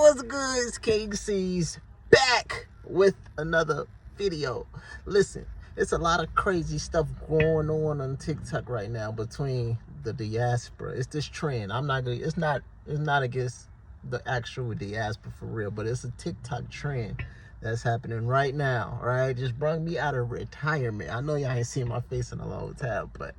what's good? It's KC's back with another video. Listen, it's a lot of crazy stuff going on TikTok right now between the diaspora. It's this trend. It's not against the actual diaspora for real, but it's a TikTok trend that's happening right now. All right, just brought me out of retirement. I know y'all ain't seen my face in a long time, but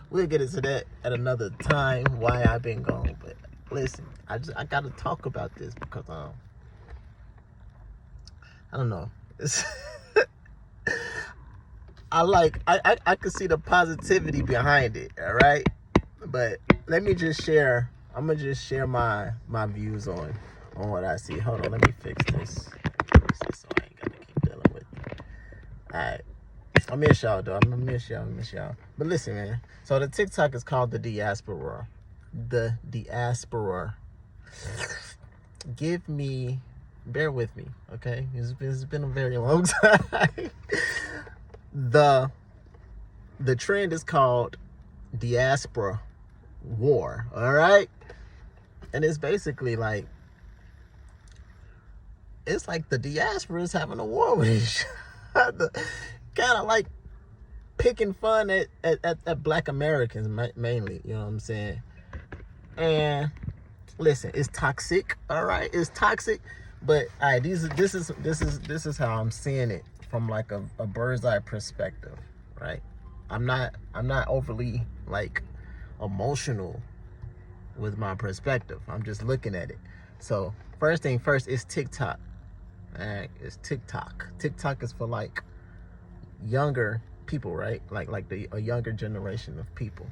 we'll get into that at another time. Why I've been gone, but listen, I gotta talk about this because I don't know. I can see the positivity behind it, all right? But let me just share. I'm gonna just share my views on what I see. Hold on, let me fix this. So I ain't gotta keep dealing with it. All right. I miss y'all though. I miss y'all. But listen, man. So the TikTok is called the Diaspora. The Diaspora. Bear with me, okay? It's been a very long time. The trend is called Diaspora War, all right? And it's basically like, it's like the diaspora is having a war with each other. Kind of like picking fun at Black Americans mainly, you know what I'm saying? And listen, it's toxic, all right? It's toxic, but all right, this is how I'm seeing it from like a bird's eye perspective, right? I'm not overly like emotional with my perspective. I'm just looking at it. So first thing first is TikTok. All right, it's TikTok. TikTok is for like younger people, right? Like a younger generation of people.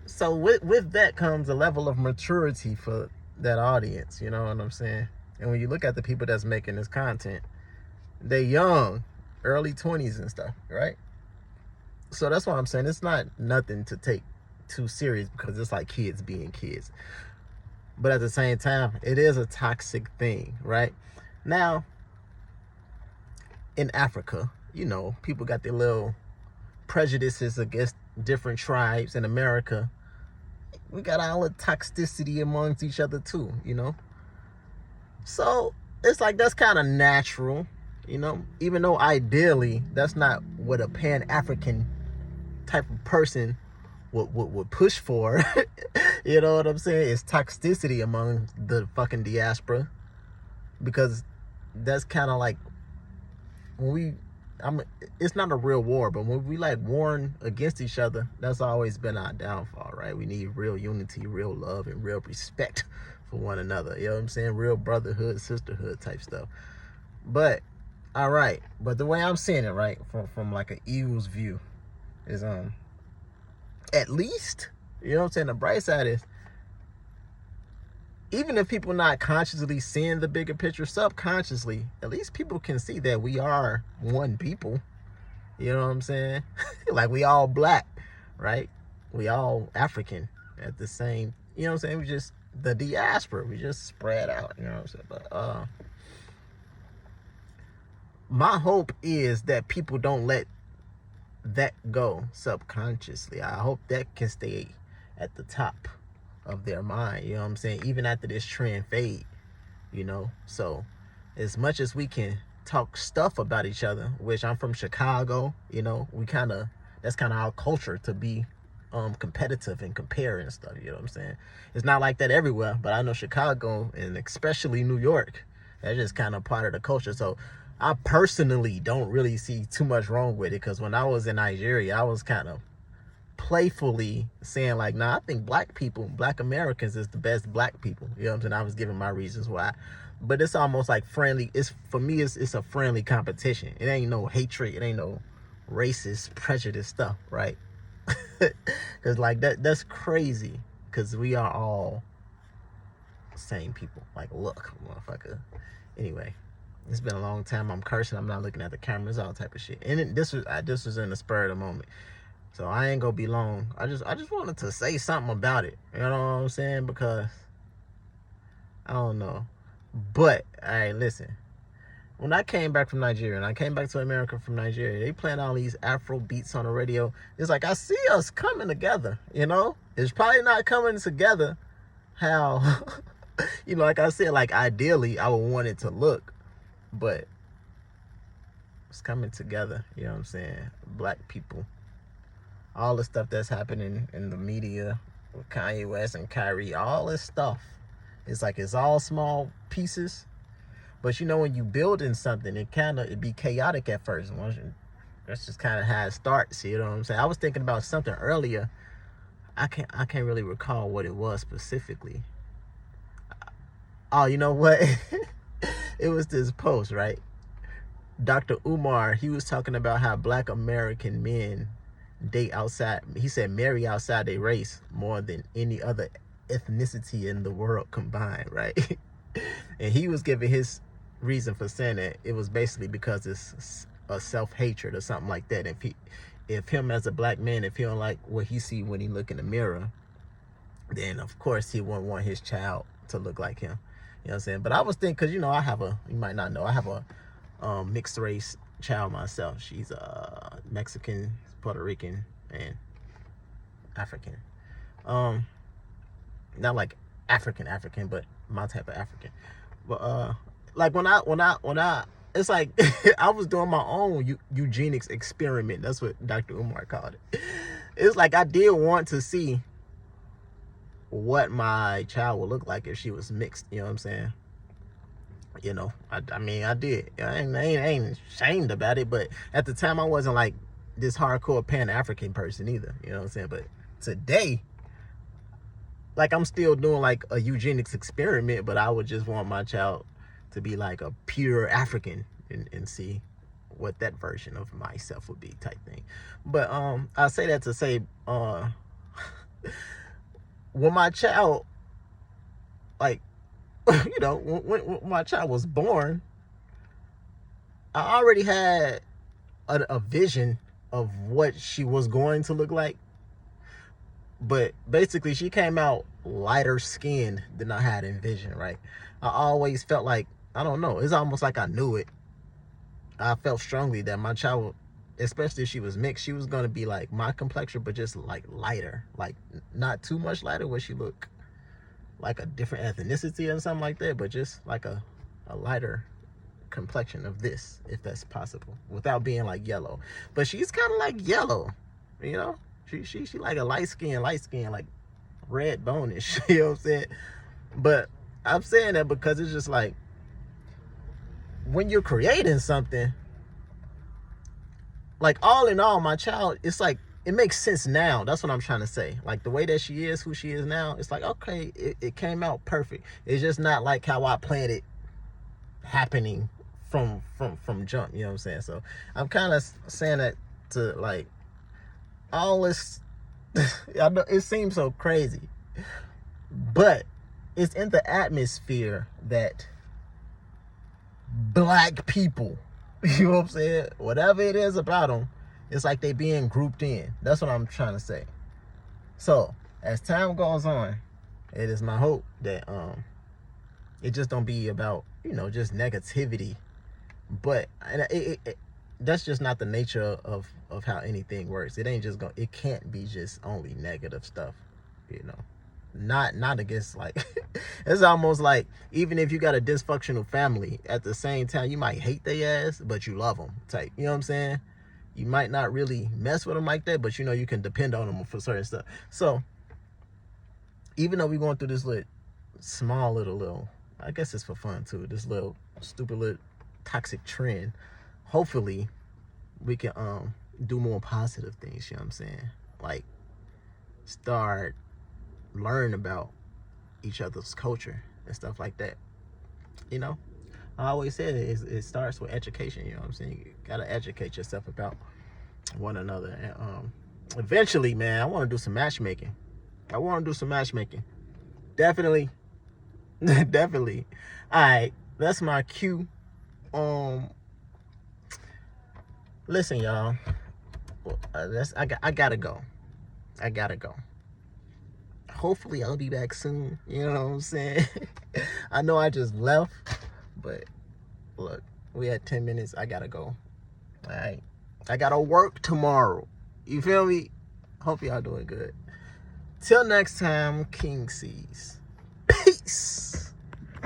So with that comes a level of maturity for that audience, you know what I'm saying? And when you look at the people that's making this content, they're young, early 20s and stuff, right? So that's why I'm saying it's not nothing to take too serious because it's like kids being kids. But at the same time, it is a toxic thing, right? Now, in Africa, you know, people got their little prejudices against different tribes. In America, we got our little toxicity amongst each other too, you know? So it's like that's kind of natural, you know? Even though ideally, that's not what a Pan-African type of person would push for. You know what I'm saying? It's toxicity among the fucking diaspora. Because that's kind of like when it's not a real war, but when we like warring against each other, that's always been our downfall, right? We need real unity, real love, and real respect for one another. You know what I'm saying? Real brotherhood, sisterhood type stuff. But all right, but the way I'm seeing it, right, from like an evil's view, is at least, you know what I'm saying, the bright side is, even if people not consciously seeing the bigger picture, subconsciously, at least people can see that we are one people. You know what I'm saying? Like we all black, right? We all African at the same, you know what I'm saying? We just, the diaspora, we just spread out, you know what I'm saying? But my hope is that people don't let that go subconsciously. I hope that can stay at the top of their mind, you know what I'm saying, even after this trend fade, you know. So as much as we can talk stuff about each other, which I'm from Chicago, you know, that's kind of our culture to be competitive and compare and stuff, you know what I'm saying. It's not like that everywhere, but I know Chicago and especially New York, that's just kind of part of the culture. So I personally don't really see too much wrong with it, because when I was in Nigeria, I was kind of playfully saying like, nah, I think Black Americans is the best black people. You know what I'm saying? I was giving my reasons why. But it's almost like friendly. For me, it's a friendly competition. It ain't no hatred. It ain't no racist, prejudice stuff, right? Because like that's crazy. Because we are all same people. Like, look, motherfucker. Anyway, it's been a long time. I'm cursing. I'm not looking at the cameras, all type of shit. And this was in the spur of the moment. So I ain't gonna be long. I just wanted to say something about it. You know what I'm saying? Because I don't know. But all right, listen. When I came back from Nigeria, and I came back to America from Nigeria, they playing all these Afro beats on the radio. It's like I see us coming together, you know? It's probably not coming together how You know, like I said, like ideally I would want it to look, but it's coming together. You know what I'm saying? Black people, all the stuff that's happening in the media with Kanye West and Kyrie, all this stuff. It's like it's all small pieces, but you know when you building something, it be chaotic at first. That's just kind of how it starts. You know what I'm saying? I was thinking about something earlier. I can't really recall what it was specifically. Oh, you know what? It was this post, right? Dr. Umar, he was talking about how Black American men date outside. He said marry outside their race more than any other ethnicity in the world combined, right? And he was giving his reason for saying that it was basically because it's a self-hatred or something like that. If him as a black man, if he don't like what he see when he look in the mirror, then of course he wouldn't want his child to look like him. You know what I'm saying? But I was thinking, because you know, you might not know, I have a mixed race child myself. She's Mexican, Puerto Rican, and African. Not like African, but my type of African. But like when I it's like I was doing my own eugenics experiment. That's what Dr. Umar called it. It's like I did want to see what my child would look like if she was mixed. You know what I'm saying? You know, I mean, I did. I ain't ashamed about it, but at the time I wasn't like this hardcore Pan-African person either. You know what I'm saying? But today, like I'm still doing like a eugenics experiment, but I would just want my child to be like a pure African and see what that version of myself would be, type thing. But I say that to say when my child, like, you know, when my child was born, I already had a vision of what she was going to look like. But basically, she came out lighter skinned than I had envisioned, right? I always felt like, I don't know, it's almost like I knew it. I felt strongly that my child, especially if she was mixed, she was going to be like my complexion, but just like lighter, like not too much lighter where she look like a different ethnicity or something like that, but just like a lighter complexion of this, if that's possible, without being like yellow. But she's kind of like yellow, you know? She like a light skin, like red bone-ish, you know what I'm saying? But I'm saying that because it's just like, when you're creating something, like all in all, my child, it's like, it makes sense now. That's what I'm trying to say. Like the way that she is, who she is now, it's like, okay, it came out perfect. It's just not like how I planned it happening from jump, you know what I'm saying? So I'm kind of saying that to like, all this, I know it seems so crazy, but it's in the atmosphere that black people, you know what I'm saying, whatever it is about them, it's like they being grouped in. That's what I'm trying to say. So as time goes on, it is my hope that it just don't be about, you know, just negativity, but that's just not the nature of how anything works. It ain't just it can't be just only negative stuff, you know. Not against, like, it's almost like, even if you got a dysfunctional family, at the same time you might hate their ass, but you love them type, you know what I'm saying? You might not really mess with them like that, but you know you can depend on them for certain stuff. So even though we're going through this small little, I guess it's for fun too, this little stupid little toxic trend, hopefully we can do more positive things, you know what I'm saying? Like start learn about each other's culture and stuff like that. You know, I always say it starts with education, you know what I'm saying? You gotta educate yourself about one another. And eventually, man, I want to do some matchmaking. Definitely. Definitely. All right, that's my cue. Listen, y'all, I gotta go. Hopefully I'll be back soon, you know what I'm saying? I know I just left, but look, we had 10 minutes. I gotta go. All right, I gotta work tomorrow, you feel me? Hope y'all doing good. Till next time, King sees. Peace.